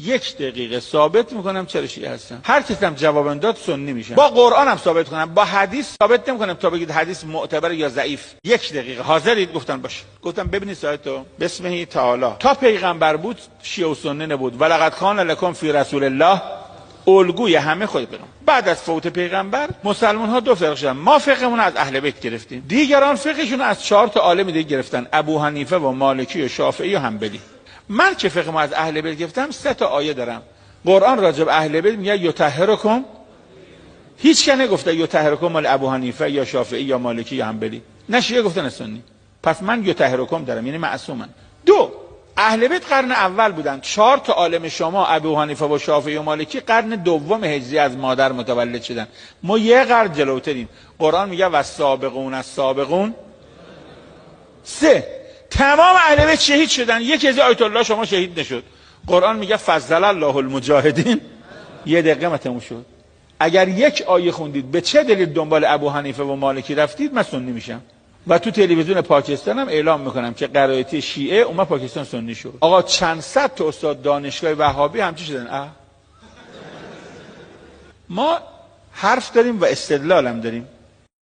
1 دقیقه ثابت میکنم چرا شیعه هستم. هر کسی هم جواب داد سنی میشم. با قرآن هم ثابت کنم، با حدیث ثابت نمیکنم تا بگید حدیث معتبر یا ضعیف. 1 دقیقه حاضرید؟ گفتن باشه. گفتم ببینید سایتو، بسمه تعالی تا پیغمبر بود شیعه و سنی نبود. ولقد کان لکم فی رسول الله الگوی همه خود پیغمبر. بعد از فوت پیغمبر مسلمان ها 2 فرقه شدن. ما فقهمون از اهل بیت گرفتیم، دیگران فقهشون از 4 تا عالم دیگه گرفتن، ابو حنیفه و مالکی و شافعی و حنبلی. من که فقهمو از اهل بیت گرفتم 3 تا آیه دارم. قرآن راجع به اهل بیت میگه یطهرکم، هیچ که نگفته یطهرکم مال ابو حنیفه یا شافعی یا مالکی یا حنبلی، نه شیعه گفتن سنی. پس من یطهرکم دارم، یعنی معصومن. 2 اهل بیت قرن اول بودن. 4 تا عالم شما ابو حنیفه و شافعی و مالکی قرن دوم هجری از مادر متولد شدن. ما 1 قرن جلوتریم. قرآن میگه والسابقون السابقون. 3 تمام اهل بیت شهید شدن. یکی از آیت الله شما شهید نشد. قرآن میگه فضل الله المجاهدین. 1 دقیقه متموم شد. اگر 1 آیه خوندید به چه دلیل دنبال ابو حنیفه و مالکی رفتید، من سنی میشم. و تو تلویزیون پاکستان هم اعلام میکنم که قرائتی شیعه اومد پاکستان سنی شد. آقا چند صد تا استاد دانشگاه وهابی همچی شدن. ما حرف داریم و استدلال هم داریم.